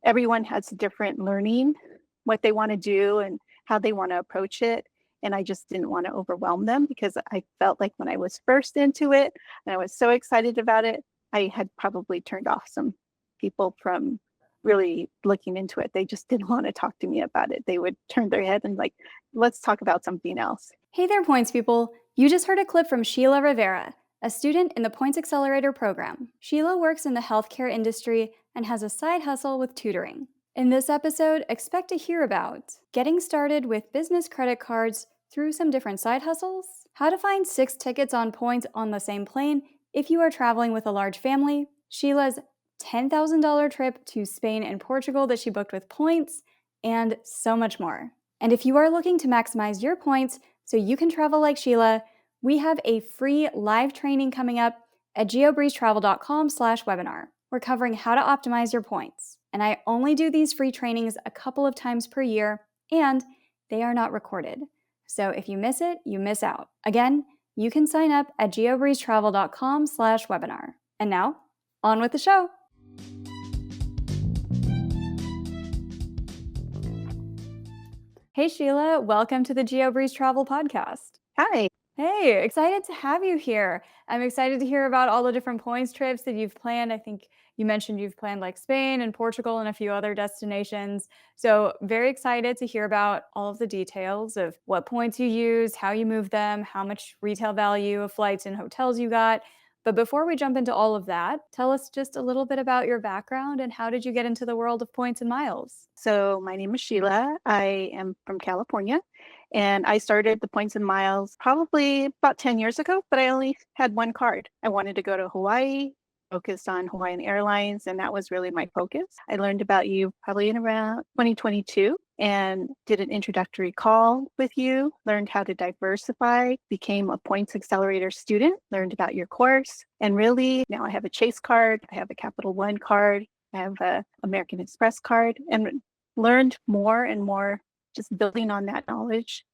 everyone has different learning, what they want to do and how they want to approach it. And I just didn't want to overwhelm them because I felt like when I was first into it and I was so excited about it, I had probably turned off some people from really looking into it. They just didn't want to talk to me about it. They would turn their head and like, let's talk about something else. Hey there, Points people. You just heard a clip from Sheila Rivera, a student in the Points Accelerator program. Sheila works in the healthcare industry and has a side hustle with tutoring. In this episode, expect to hear about getting started with business credit cards through some different side hustles, how to find 6 tickets on points on the same plane if you are traveling with a large family, Sheila's $10,000 trip to Spain and Portugal that she booked with points, and so much more. And if you are looking to maximize your points so you can travel like Sheila, we have a free live training coming up at geobreezetravel.com/webinar. We're covering how to optimize your points. And I only do these free trainings a couple of times per year, and they are not recorded. So if you miss it, you miss out. Again, you can sign up at geobreezetravel.com/webinar. And now, on with the show. Hey Sheila, welcome to the GeoBreeze Travel Podcast. Hi. Hey, excited to have you here. I'm excited to hear about all the different points trips that you've planned. I think you mentioned you've planned like Spain and Portugal and a few other destinations. So very excited to hear about all of the details of what points you use, how you move them, how much retail value of flights and hotels you got. But before we jump into all of that, tell us just a little bit about your background and how did you get into the world of points and miles? So my name is Sheila. I am from California and I started the Points and Miles probably about 10 years ago, but I only had one card. I wanted to go to Hawaii, focused on Hawaiian Airlines, and that was really my focus. I learned about you probably in around 2022 and did an introductory call with you, learned how to diversify, became a Points Accelerator student, learned about your course, and really now I have a Chase card, I have a Capital One card, I have an American Express card, and learned more and more just building on that knowledge.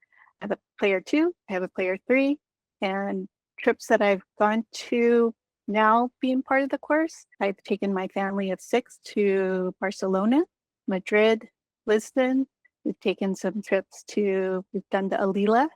I have a player 2, I have a player 3, and trips that I've gone to now being part of the course. I've taken my family of 6 to Barcelona, Madrid, Lisbon. We've taken some trips we've done the Alila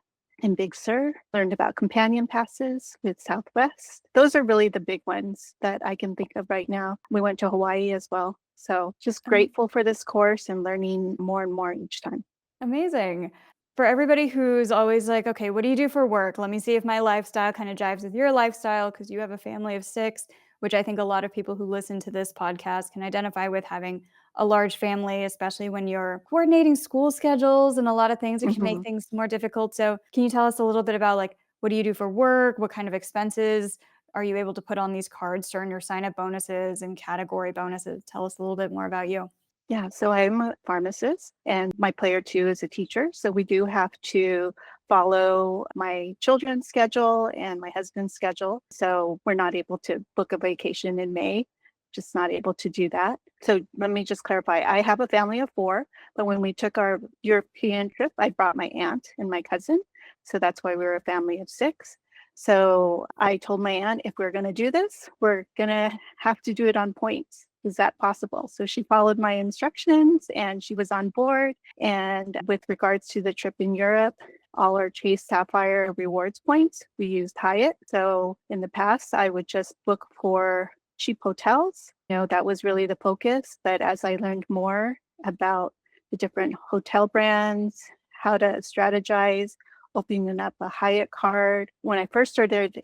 and Big Sur, learned about companion passes with Southwest. Those are really the big ones that I can think of right now. We went to Hawaii as well. So just grateful for this course and learning more and more each time. Amazing. For everybody who's always like, okay, what do you do for work? Let me see if my lifestyle kind of jives with your lifestyle because you have a family of 6, which I think a lot of people who listen to this podcast can identify with, having a large family, especially when you're coordinating school schedules and a lot of things that can make things more difficult. So can you tell us a little bit about like, what do you do for work? What kind of expenses are you able to put on these cards to earn your sign-up bonuses and category bonuses? Tell us a little bit more about you. Yeah, so I'm a pharmacist and my player 2 is a teacher. So we do have to follow my children's schedule and my husband's schedule. So we're not able to book a vacation in May, just not able to do that. So let me just clarify. I have a family of 4, but when we took our European trip, I brought my aunt and my cousin. So that's why we were a family of 6. So I told my aunt, if we're going to do this, we're going to have to do it on points. Is that possible? So she followed my instructions and she was on board. And with regards to the trip in Europe, all our Chase Sapphire rewards points, we used Hyatt. So in the past, I would just book for cheap hotels. That was really the focus. But as I learned more about the different hotel brands, how to strategize, opening up a Hyatt card. When I first started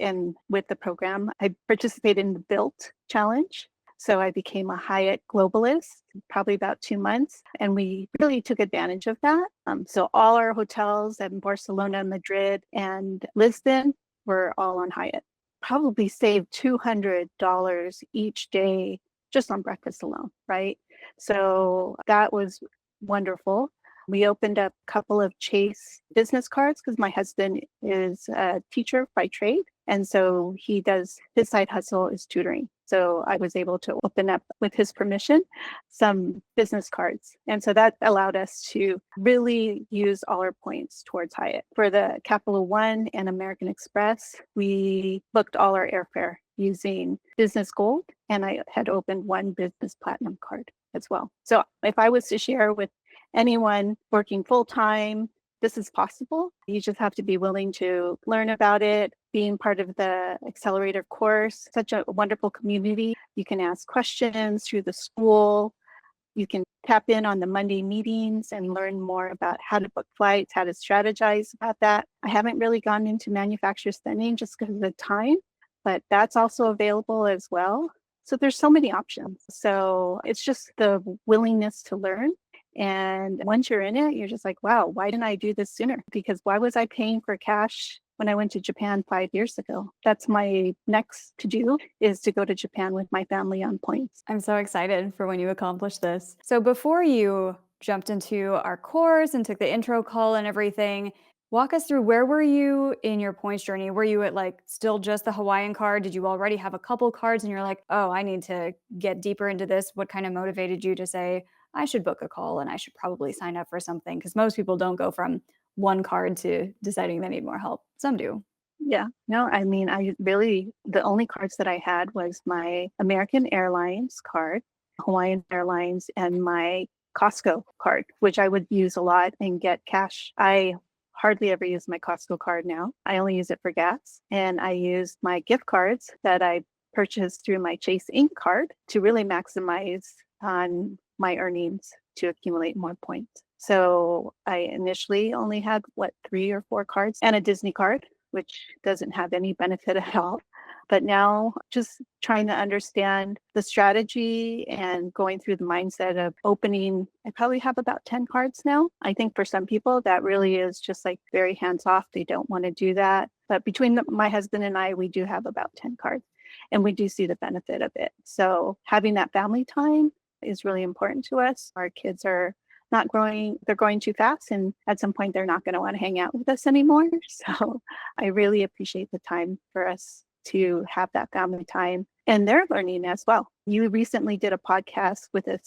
with the program, I participated in the Built Challenge. So I became a Hyatt globalist, probably about 2 months, and we really took advantage of that. So all our hotels in Barcelona, Madrid, and Lisbon were all on Hyatt. Probably saved $200 each day just on breakfast alone, right? So that was wonderful. We opened up a couple of Chase business cards because my husband is a teacher by trade. And so his side hustle is tutoring. So I was able to open up, with his permission, some business cards. And so that allowed us to really use all our points towards Hyatt. For the Capital One and American Express, we booked all our airfare using Business Gold. And I had opened one Business Platinum card. as well. So if I was to share with anyone working full time, this is possible. You just have to be willing to learn about it, being part of the accelerator course, such a wonderful community. You can ask questions through the school. You can tap in on the Monday meetings and learn more about how to book flights, how to strategize about that. I haven't really gone into manufacturer spending just because of the time, but that's also available as well. So there's so many options. So it's just the willingness to learn. And once you're in it, you're just like, wow, why didn't I do this sooner? Because why was I paying for cash when I went to Japan 5 years ago? That's my next to do, is to go to Japan with my family on points. I'm so excited for when you accomplish this. So before you jumped into our course and took the intro call and everything, walk us through, where were you in your points journey? Were you at like still just the Hawaiian card? Did you already have a couple cards and you're like, oh, I need to get deeper into this? What kind of motivated you to say, I should book a call and I should probably sign up for something? Because most people don't go from one card to deciding they need more help. Some do. Yeah, no, I mean, the only cards that I had was my American Airlines card, Hawaiian Airlines, and my Costco card, which I would use a lot and get cash. I hardly ever use my Costco card now. I only use it for gas. And I use my gift cards that I purchased through my Chase Inc. card to really maximize on my earnings to accumulate more points. So I initially only had 3 or 4 cards and a Disney card, which doesn't have any benefit at all. But now just trying to understand the strategy and going through the mindset of opening, I probably have about 10 cards now. I think for some people that really is just like very hands off. They don't want to do that. But between my husband and I, we do have about 10 cards and we do see the benefit of it. So having that family time is really important to us. Our kids are not growing, they're growing too fast. And at some point, they're not going to want to hang out with us anymore. So I really appreciate the time for us to have that family time. And they're learning as well. You recently did a podcast with a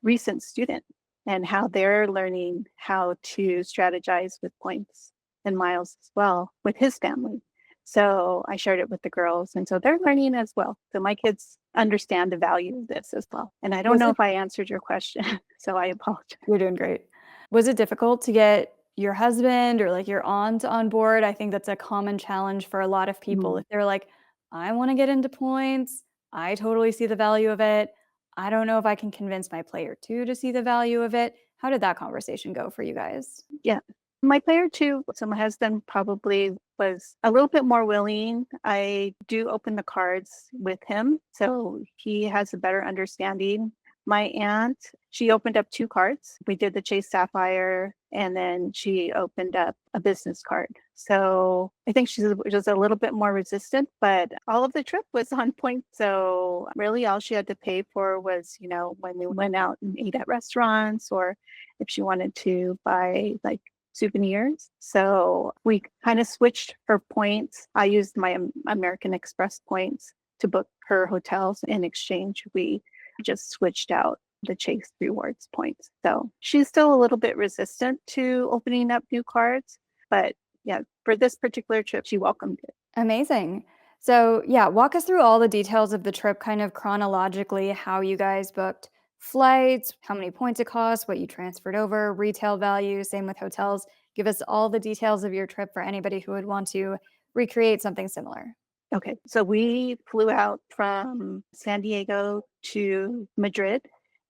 recent student and how they're learning how to strategize with points and miles as well with his family. So I shared it with the girls. And so they're learning as well. So my kids understand the value of this as well. And I don't know if I answered your question, so I apologize. You're doing great. Was it difficult to get your husband or like your aunt on board? I think that's a common challenge for a lot of people. If they're like, I want to get into points, I totally see the value of it. I don't know if I can convince my player two to see the value of it. How did that conversation go for you guys? Yeah. My player two, so my husband probably was a little bit more willing. I do open the cards with him, so he has a better understanding. My aunt, she opened up 2 cards. We did the Chase Sapphire, and then she opened up a business card. So I think she's just a little bit more resistant, but all of the trip was on point. So really all she had to pay for was, when we went out and ate at restaurants, or if she wanted to buy like souvenirs. So we kind of switched her points. I used my American Express points to book her hotels. In exchange, we just switched out the Chase Rewards points. So she's still a little bit resistant to opening up new cards, but yeah, for this particular trip, she welcomed it. Amazing. So yeah, walk us through all the details of the trip, kind of chronologically, how you guys booked flights, how many points it cost, what you transferred over, retail value, same with hotels. Give us all the details of your trip for anybody who would want to recreate something similar. Okay, so we flew out from San Diego to Madrid.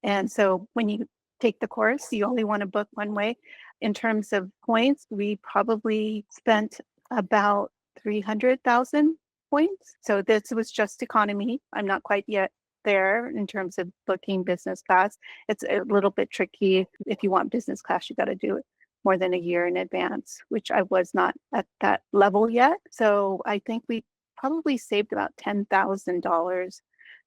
And so when you take the course, you only want to book one way. In terms of points, we probably spent about 300,000 points. So this was just economy. I'm not quite yet there in terms of booking business class. It's a little bit tricky. If you want business class, you got to do it more than a year in advance, which I was not at that level yet. So I think we probably saved about $10,000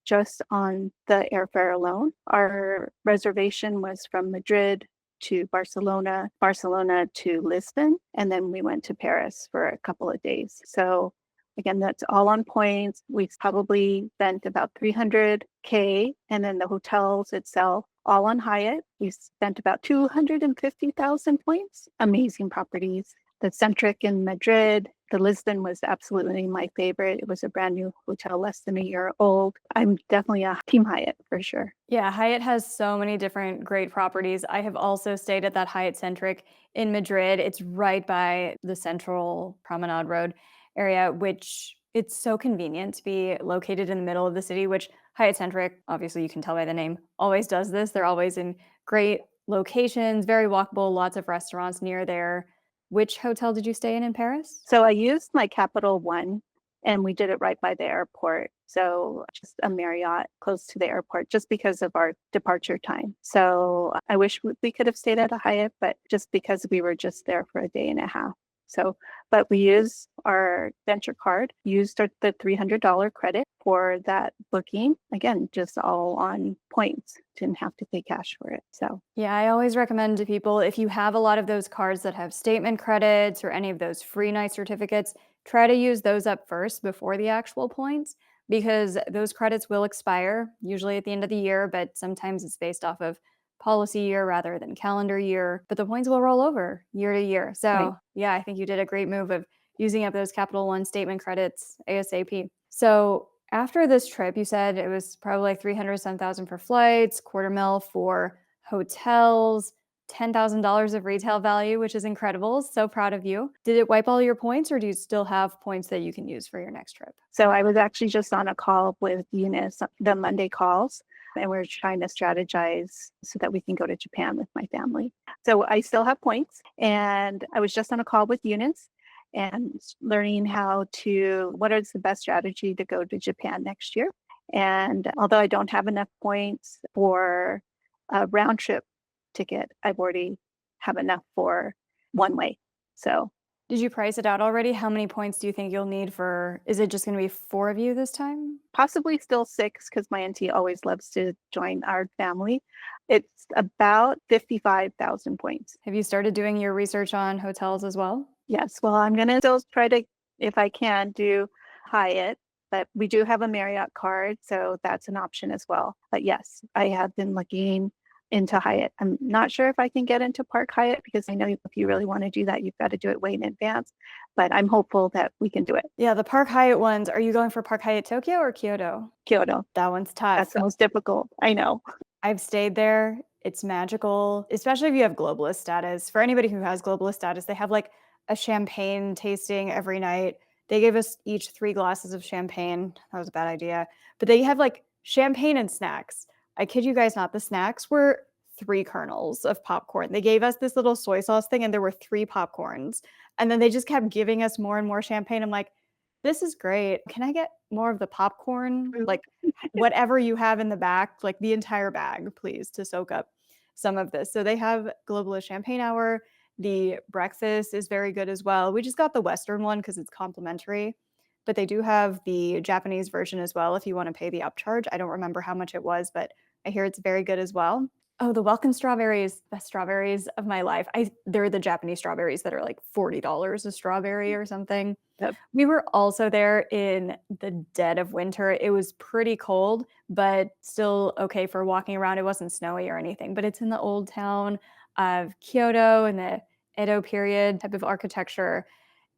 just on the airfare alone. Our reservation was from Madrid to Barcelona, Barcelona to Lisbon, and then we went to Paris for a couple of days. So again, that's all on points. We probably spent about 300K, and then the hotels itself, all on Hyatt. We spent about 250,000 points. Amazing properties. The Centric in Madrid The Lisbon was absolutely my favorite. It was a brand new hotel, less than a year old. I'm definitely a Team Hyatt for sure. Yeah, Hyatt has so many different great properties. I have also stayed at that Hyatt Centric in Madrid. It's right by the Central Promenade Road area, which it's so convenient to be located in the middle of the city, which Hyatt Centric, obviously you can tell by the name, always does this. They're always in great locations, very walkable, lots of restaurants near there. Which hotel did you stay in Paris? So I used my Capital One and we did it right by the airport. So just a Marriott close to the airport just because of our departure time. So I wish we could have stayed at a Hyatt, but just because we were just there for a day and a half. So, but we used our venture card, used the $300 credit for that booking. Again, just all on points. Didn't have to pay cash for it. So, yeah, I always recommend to people if you have a lot of those cards that have statement credits or any of those free night certificates, try to use those up first before the actual points because those credits will expire usually at the end of the year, but sometimes it's based off of policy year rather than calendar year. But the points will roll over year to year. So, right. yeah, I think you did a great move of using up those Capital One statement credits ASAP. So, after this trip, you said it was probably like 307,000 for flights, quarter mil for hotels, $10,000 of retail value, which is incredible. So proud of you. Did it wipe all your points or do you still have points that you can use for your next trip? So I was actually just on a call with Eunice, the Monday calls, and we're trying to strategize so that we can go to Japan with my family. So I still have points, and I was just on a call with Eunice and learning what is the best strategy to go to Japan next year. And although I don't have enough points for a round trip ticket, I've already have enough for one way. So did you price it out already? How many points do you think you'll need is it just going to be 4 of you this time? possibly still 6 because my auntie always loves to join our family. It's about 55,000 points. Have you started doing your research on hotels as well? Yes, well, I'm going to still try to, if I can, do Hyatt, but we do have a Marriott card, so that's an option as well. But yes, I have been looking into Hyatt. I'm not sure if I can get into Park Hyatt because I know if you really want to do that, you've got to do it way in advance, but I'm hopeful that we can do it. Yeah, the Park Hyatt ones. Are you going for Park Hyatt Tokyo or Kyoto? Kyoto. That one's tough. That's the most difficult. I know. I've stayed there. It's magical, especially if you have globalist status. For anybody who has globalist status, they have like a champagne tasting every night. They gave us each 3 glasses of champagne. That was a bad idea. But they have like champagne and snacks. I kid you guys not. The snacks were 3 kernels of popcorn. They gave us this little soy sauce thing and there were 3 popcorns. And then they just kept giving us more and more champagne. I'm like, this is great. Can I get more of the popcorn? Like whatever you have in the back, like the entire bag, please, to soak up some of this. So they have Globalist Champagne Hour. The breakfast is very good as well. We just got the Western one because it's complimentary, but they do have the Japanese version as well if you want to pay the upcharge. I don't remember how much it was, but I hear it's very good as well. Oh, the welcome strawberries, best strawberries of my life. They're the Japanese strawberries that are like $40 a strawberry or something. Yep. We were also there in the dead of winter. It was pretty cold, but still okay for walking around. It wasn't snowy or anything, but it's in the old town of Kyoto in the Edo period type of architecture.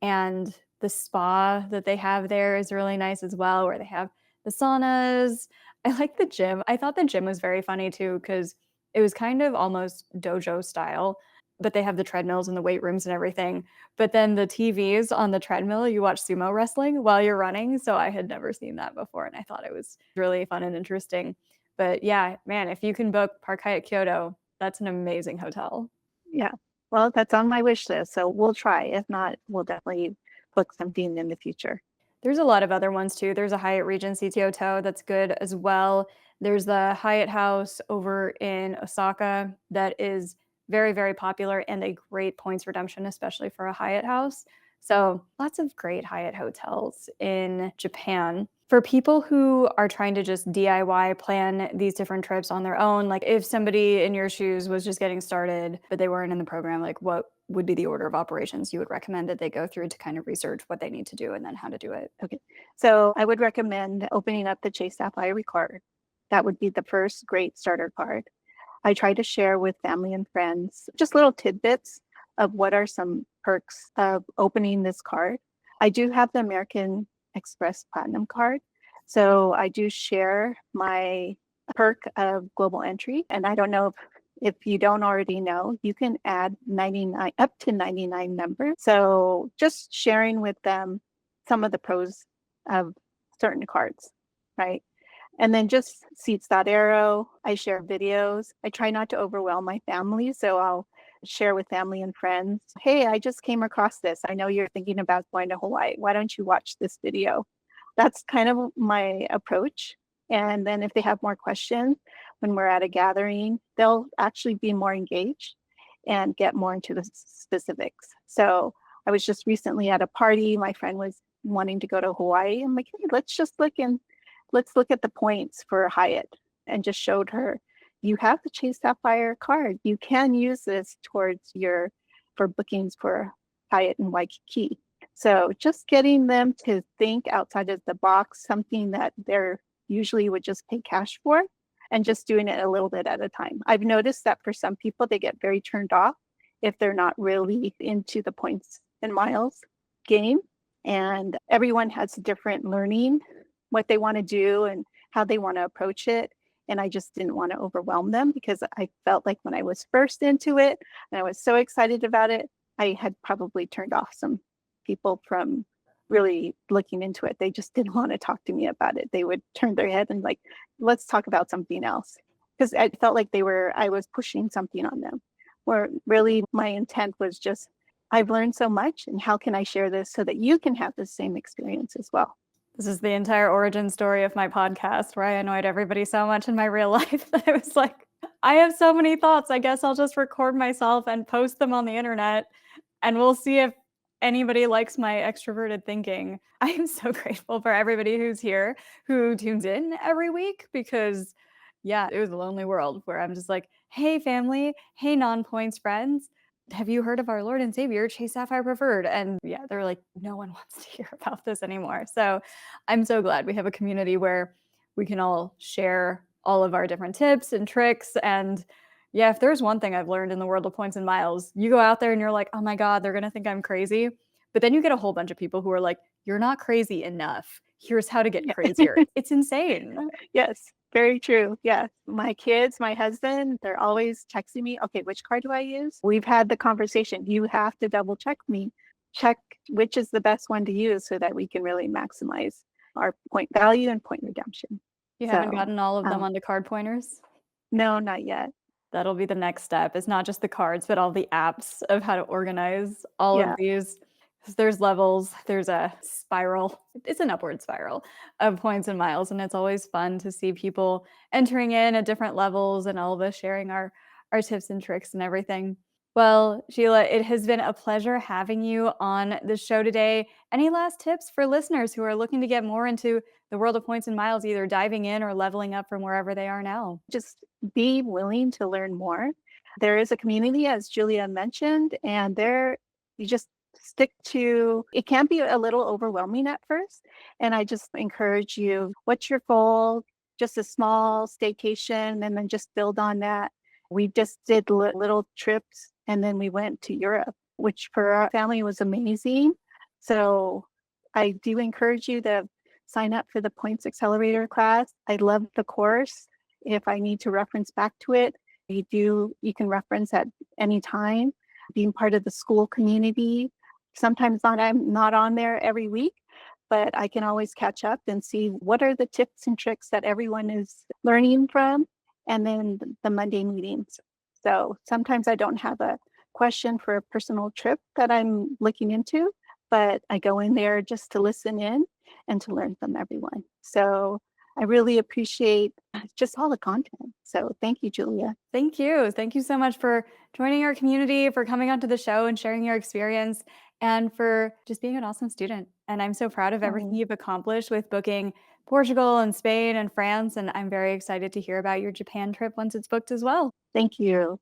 And the spa that they have there is really nice as well, where they have the saunas. I like the gym. I thought the gym was very funny too, because it was kind of almost dojo style, but they have the treadmills and the weight rooms and everything. But then the TVs on the treadmill, you watch sumo wrestling while you're running. So I had never seen that before. And I thought it was really fun and interesting. But yeah, man, if you can book Park Hyatt Kyoto, that's an amazing hotel. Yeah. Well, that's on my wish list. So we'll try. If not, we'll definitely book something in the future. There's a lot of other ones too. There's a Hyatt Regency Kyoto that's good as well. There's the Hyatt House over in Osaka that is very, very popular and a great points redemption, especially for a Hyatt house. So lots of great Hyatt hotels in Japan. For people who are trying to just DIY plan these different trips on their own, like if somebody in your shoes was just getting started, but they weren't in the program, like what would be the order of operations you would recommend that they go through to kind of research what they need to do and then how to do it? Okay. So I would recommend opening up the Chase Sapphire card. That would be the first great starter card. I try to share with family and friends just little tidbits of what are some perks of opening this card. I do have the American Express Platinum card. So I do share my perk of global entry. And I don't know if you don't already know, you can add 99 up to 99 members. So just sharing with them some of the pros of certain cards, right? And then just seats.arrow, I share videos. I try not to overwhelm my family, so I'll share with family and friends. Hey, I just came across this. I know you're thinking about going to Hawaii. Why don't you watch this video? That's kind of my approach. And then if they have more questions when we're at a gathering, they'll actually be more engaged and get more into the specifics. So I was just recently at a party. My friend was wanting to go to Hawaii. I'm like, hey, let's look at the points for Hyatt, and just showed her, you have the Chase Sapphire card. You can use this towards for bookings for Hyatt and Waikiki. So just getting them to think outside of the box, something that they're usually would just pay cash for, and just doing it a little bit at a time. I've noticed that for some people, they get very turned off if they're not really into the points and miles game. And everyone has different learning, what they want to do and how they want to approach it. And I just didn't want to overwhelm them, because I felt like when I was first into it and I was so excited about it, I had probably turned off some people from really looking into it. They just didn't want to talk to me about it. They would turn their head and like, let's talk about something else. Because I felt like I was pushing something on them, where really my intent was just, I've learned so much, and how can I share this so that you can have the same experience as well? This is the entire origin story of my podcast, where I annoyed everybody so much in my real life that I was like, I have so many thoughts. I guess I'll just record myself and post them on the internet, and we'll see if anybody likes my extroverted thinking. I am so grateful for everybody who's here, who tunes in every week, because yeah, it was a lonely world where I'm just like, hey, family, hey, non-points friends, have you heard of our Lord and Savior, Chase Sapphire Preferred? And yeah, they're like, no one wants to hear about this anymore. So I'm so glad we have a community where we can all share all of our different tips and tricks. And yeah, if there's one thing I've learned in the world of points and miles, you go out there and you're like, oh my God, they're going to think I'm crazy. But then you get a whole bunch of people who are like, you're not crazy enough. Here's how to get crazier. It's insane. Yes, very true. Yeah. My kids, my husband, they're always texting me, okay, which card do I use? We've had the conversation. You have to double check me, check which is the best one to use so that we can really maximize our point value and point redemption. You haven't gotten all of them onto card pointers? No, not yet. That'll be the next step. It's not just the cards, but all the apps of how to organize all of these. There's levels, there's a spiral. It's an upward spiral of points and miles, and it's always fun to see people entering in at different levels and all of us sharing our tips and tricks and everything. Well, Sheila, it has been a pleasure having you on the show today. Any last tips for listeners who are looking to get more into the world of points and miles, either diving in or leveling up from wherever they are now? Just be willing to learn more. There is a community, as Julia mentioned, and you just stick to it. Can be a little overwhelming at first. And I just encourage you, what's your goal? Just a small staycation, and then just build on that. We just did little trips, and then we went to Europe, which for our family was amazing. So I do encourage you to sign up for the Points Accelerator class. I love the course. If I need to reference back to it, you can reference at any time. Being part of the school community, sometimes I'm not on there every week, but I can always catch up and see what are the tips and tricks that everyone is learning from, and then the Monday meetings. So sometimes I don't have a question for a personal trip that I'm looking into, but I go in there just to listen in and to learn from everyone. So I really appreciate just all the content. So thank you, Julia. Thank you. Thank you so much for joining our community, for coming onto the show and sharing your experience, and for just being an awesome student. And I'm so proud of everything you've accomplished with booking Portugal and Spain and France. And I'm very excited to hear about your Japan trip once it's booked as well. Thank you.